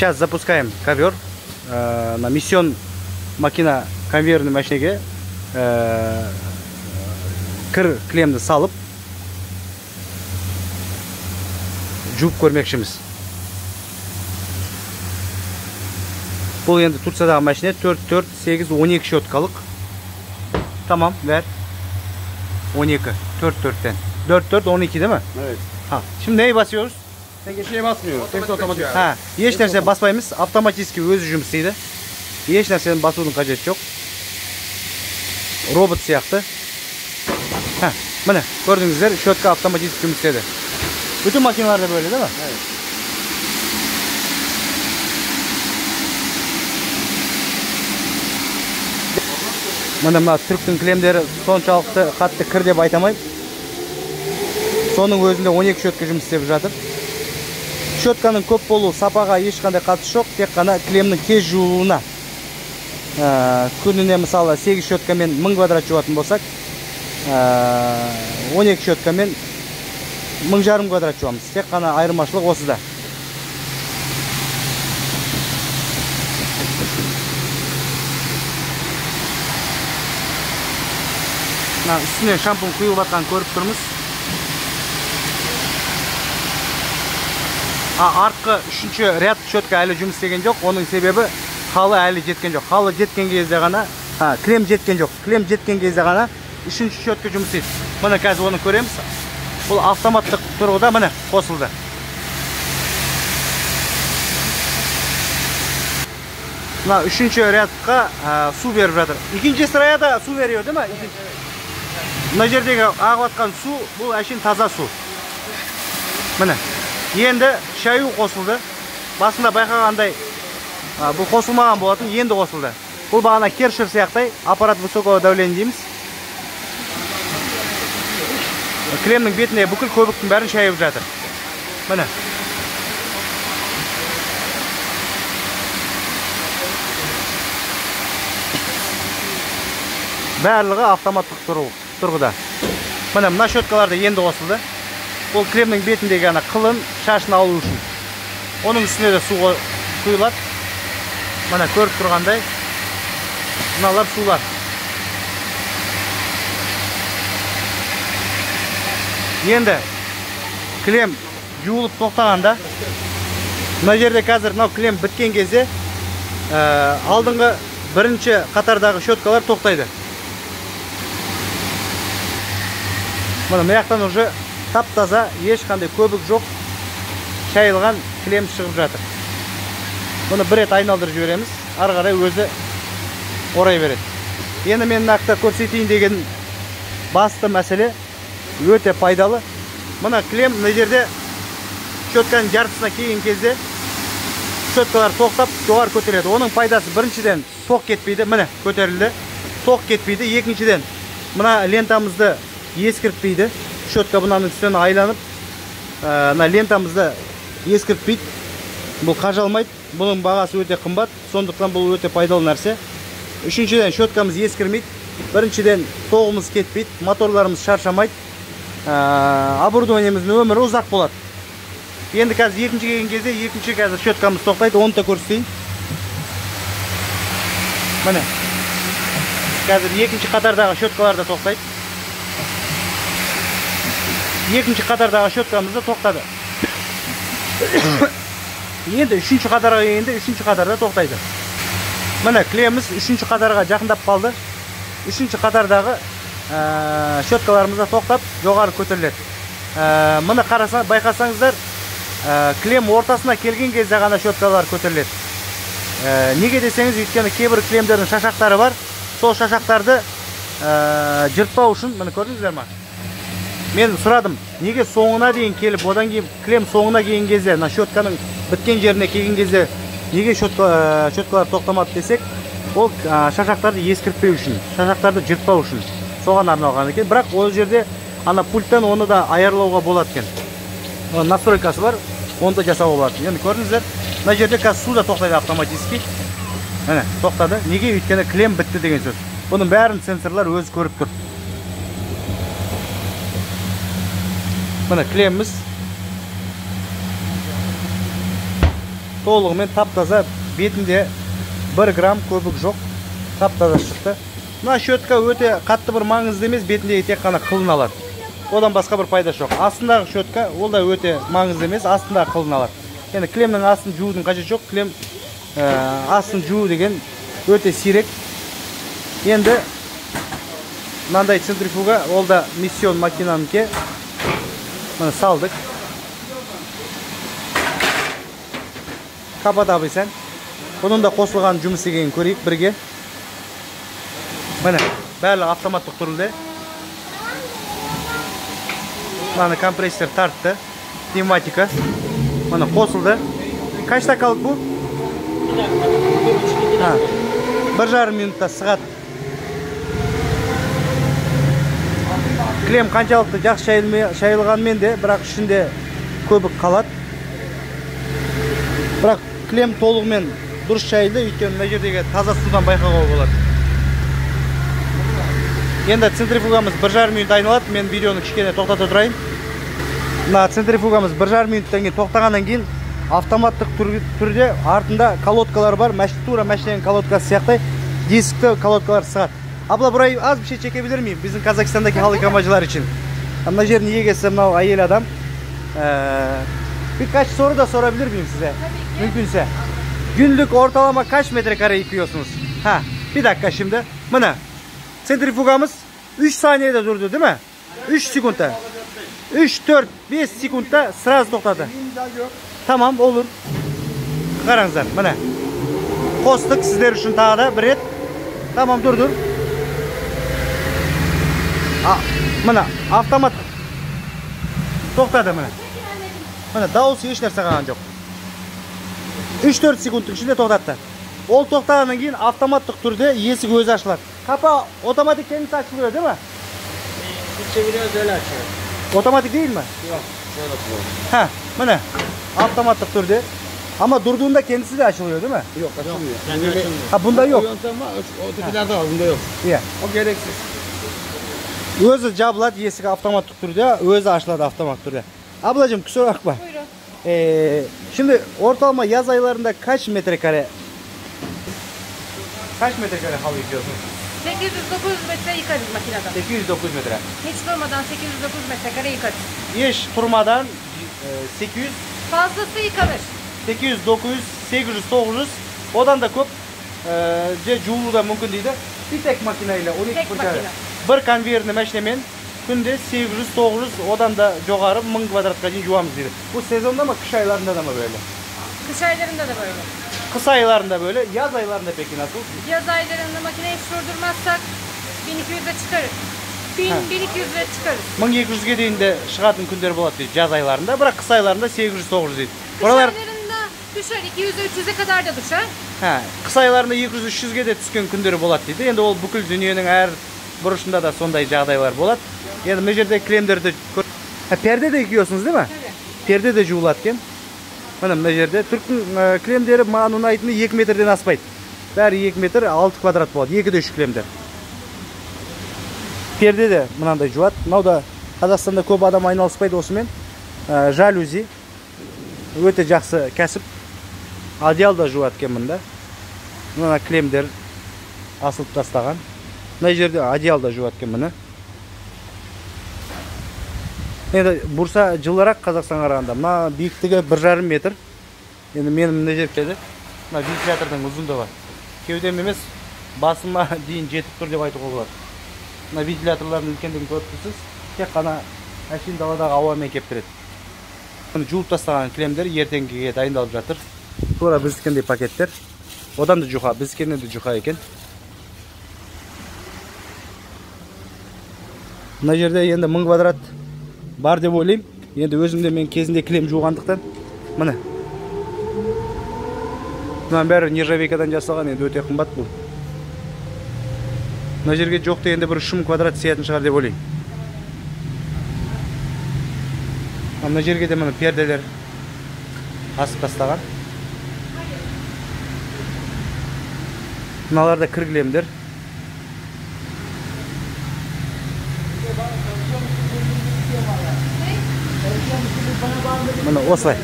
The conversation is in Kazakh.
Сейчас запускаем ковер на миссион makina konveyerli машинеге кір клемді салып жуып көрмекшіміз. Бұл енді Турциядағы машине 4, 8, 12 щеткалық. Tamam, ver. 12, 4'ten. 4, 12 değil mi? Evet. Ha, şimdi neyi basıyoruz? Bir şey basmıyoruz. Hepsi otomatik. Ha, hiç нәрсе basmayımız. Автоматически өзі жұмыс істейді. Еш нәрсені басудың қажеті жоқ. Робот сияқты. Ha, mine gördüğünüzler щетка автоматически жұмыс істеді. Bütün makinelerde böyle değil mi? Evet. Mına Türktің кілемдері соншалықты қатты кір деп айтамайм. Соның өзінде 12 щетка жұмыс істеп жатыр. Щетканың көп болуы сапаға ешқандай қатысы жоқ, тек қана кілемнің тез жууына. Күніне мысалы 8 щеткамен 1000 квадрат жуатын болсақ, 12 щеткамен 1500 квадрат жуамыз. Тек қана айырмашылық осыда. Üstüne şampun kuyulup atқан көріп тұрмыз. Артқы 3-ші ряд щетка әлі жұмыс істеген жоқ. Оның себебі халы әлі жеткен жоқ. Халы жеткен кезде ғана, клем жеткен жоқ. Клем жеткен кезде ғана 3-ші щетка жұмыс істейді. Міне қазір оны көреміз. Бұл автоматтық тұрғыда міне қосылды. Мына 3-ші рядқа су беріп жатыр. Екінші сырая да су бериyor değil mi? Мына жердегі ағып атқан су, бұл әшейін таза су. Міне. Енді шаю қосылды. Басында байқағандай бұл қосылмаған болатын, енді қосылды. Бұл бағана кершер сияқтай аппарат высокого давления дейміз. Кремнің бетіне бүкіл көбіктің бәрін шайып жатыр. Міне. Барлығы автоматтық тұрғыда. Міне мына щеткаларды енді қосылды. Бұл кремнің бетіндегі ана қылын шашын алу үшін. Оның үстіне де су құйылады. Міне көріп тұрғандай. Мыналар сулар. Енді клем жуылып тоқтағанда, мына жерде қазір мынау клем біткен кезде алдыңғы бірінші қатардағы щеткалар тоқтайды. Мына маяқтан уже тап-таза, ешқандай көбік жоқ, шайылған клем шығып жатыр. Бұны бір рет айналдырып жібереміз, ары қарай өзі орай береді. Енді мен нақты көрсетейін деген басты мәселе өте пайдалы. Мына клем мына жерде щетканың жартысына келген кезде щеткалар тоқтап, жоғары көтереді. Оның пайдасы біріншіден тоқ кетпейді, міне көтерілді. Тоқ кетпейді, екіншіден мына лентамызды ескіртпейді. Щетка бұнаның үстіне айланып, лентамызды ескіртпейді. Бұл қажалмайды. Бұның бағасы өте қымбат, сондықтан бұл өте пайдалы нәрсе. Үшіншіден щеткамыз ескірмейді. Біріншіден тоғымыз кетпейді, моторларымыз шаршамайды. Оборудованиеміздің өмірі ұзақ болады. Енді қазір екінші келген кезде, екінші қазір щеткамыз тоқтайды, оны да көрсетейін. Міне. Қазір екінші қатардағы щеткалар да тоқтайды. Екінші қатардағы щеткамызды тоқтады. Енді үшінші қатарға келгенде үшінші қатарда тоқтайды. Міне клеміміз үшінші қатарға жақындап қалды. Үшінші қатардағы щеткаларымызда тоқтап жоғары көтеріледі. Міне байқасаңыздар, клем ортасына келген кезде ғана щеткалар көтеріледі. Неге десеңіз, өйткені кейбір клемдердің шашақтары бар. Сол шашақтарды жыртпау үшін, міне көрдіңіздер ма? Мен сұрадым, неге соңына дейін келіп, одан кейін клем соңына келген кезде, щетканың біткен жеріне келген кезде неге щеткалар тоқтамады десек, ол шашақтарды ескіртпеу үшін, шашақтарды жыртпау үшін соған арналған екен. Бірақ ол жерде ана пульттан оны да айырлауға болады екен. Настройкасы бар, оны да жасауға болады. Енді көрдіңіздер, мына жерде қазір су да тоқтайды автоматически. Міне, тоқтады. Неге? Өйткені клем бітті деген сөз. Бұның бәрін сенсорлар өзі көріп тұр. Міне клеміміз толығымен тап-таза, бетінде 1 грамм көбік жоқ, тап-таза шықты. Мына щетка өте қатты бір маңызды емес, бетіндегі тек қана қылын алады. Одан басқа бір пайда жоқ. Астындағы щетка ол да өте маңызды емес, астындағы қылын алады. Енді кілемнің астын жуудың қажеті жоқ. Кілем астын жуу деген өте сирек. Енді мынандай центрифуга, ол да миссион макинаныңке. Мына салдық. Капат абыйсан. Бұның да қосылған жұмыс екенін көрейік бірге. Міне, бәрі автоматтық түрінде. Мына компрессор тартты. Пневматика. Міне қосылды. Қашта қалып бұл? 1,5 минутта сығат. Кілем қаншалықты жақсы шайылғанмен де, бірақ ішінде көбік қалады. Бірақ кілем толығымен дұрыс шайылды, өйткені мына жердегі таза судан байқауға болады. Енді центрифугамыз 1,5 минут айналады. Мен видеоны кішкене тоқтата тұрайын. Мына центрифугамыз 1,5 минуттан кейін тоқтағаннан кейін автоматтық түрде артында колодкалар бар. Тура машинаның колодкасы сияқты дискті колодкалар сығады. Абла бурай аз bir şey çekebilir miyim? Bizim Kazakistan'daki halı yıkamacılar için. Mına jerin yegesi mınау ayel adam. Birkaç soru da sorabilir miyim size? Mümkünse. Günlük ortalama kaç metrekare yıkıyorsunuz? Bir dakika şimdi. Mına. Sentrifugamız 3 saniyede durdu değil mi? 3 sekunda. 3, 4, 5 sekunda sırası toxtadı. Tamam olur. Qarаңыздар, mına. Qostık sizler için daha da bir et. Tamam dur. Mına avtomat toxtadı mına. Mına dауысы еш нәрсе қалған жоқ. 3-4 секундтың ішінде тоқтатты. Ол тоқтағаннан кейін автоматтық түрде есік өзі ашылады. Капа otomatik kendisi açılıyor değil mi? Biz çeviriyoruz öyle açıyor. Otomatik değil mi? Yok. Şöyle açıyor. Mına avtomatlık türde. Ama durduğunda kendisi de açılıyor değil mi? Yok açılmıyor. Kendi açılmıyor. Bunda yok. O yöntem var. Ötekilerde var. Bunda yok. İyi. O gereksiz. Özü jabılады есік автоматтық түрде, özü açılады автомат түрде. Ablacığım kusura bakma. Buyurun. Şimdi ortalama yaz aylarında kaç metrekare halı yıkıyorsunuz? 800-900 metre yıkarız makinede. 800-900 metre. Hiç durmadan 800-900 metrekare yıkarız. Hiç durmadan 800, Fazlası yıkanır. 800, 900, 800, 900. Odan da көп жуулу да мүмкін дейді. Bir tek makineyle 12 Tek fırçayla. makine. Bir konveyerni машинамен күнде 800, 900, odan da жоғары 1000 kvadratқа дейін жуамыз дейді. Bu sezonda mı, kış aylarında da mı böyle? Kış aylarında da böyle. Kış aylarında böyle, yaz aylarında peki nasıl? Yaz aylarında makineyi hiç durdurmazsak 1200'e çıkarız. 1000-1200'e çıkarız. 1200'ge дейін de шығатын күндер болады дейді yaz aylarında. Бірақ kış aylarında 800, 900 дейді. Kış aylarında düşer. 200'e 300'e kadar da düşer. Kış aylarında 200, 300'ge de түскен күндері болады дейді. Енді ол бүкіл дүниенің әр бұрышында да сондай жағдайлар болады. Енді мына жерде кілемдерді перде де yıkıyorsunuz değil mi? Evet. Перде де жуылады екен. Мына жерде түріктің кілемдері маған ұнайтыны 2 метрден аспайды. Бәрі 2 метр 6 квадрат болады. 2-3 кілемдер. Перде де мынандай жуады. Мынау да Қазақстанда көп адам айналыспайды осымен. Жалюзи. Өте жақсы кәсіп. Одеял да жуады екен мында. Мына кілемдер асылып тастаған. Мына жерде одеял да жуады екен мына. Енді Бурса жылырақ Қазақстанға қарағанда. Мына биіктігі 1,5 метр. Енді менің мына жерде мына вентилятордың ұзындығы кеудем емес, басыма дейін жетіп тұр деп айтуға болады. Мына вентиляторлардың үлкендігін көріп тұрсыз. Тек қана әшейін даладағы ауамен кеп береді. Бұны жуып тастаған кілемдер ертеңгіге дайындалып жатыр. Тура біздікіндей пакеттер. Одан да жұқа, біздікінен де жұқа екен. Мына жерде енді 1000 квадрат бар деп ойлаймын. Енді өзімде мен кезінде кілем жуғандықтан міне. Мына бәрі нержавейкадан жасалған, енді өте қымбат бұл. Мына жерге жоқ дегенде бір 3000 квадрат сиятын шығар деп ойлаймын. Мына жерге де мына перделер асып тастаған. Мыналар да кір кілемдер. Мына осылай.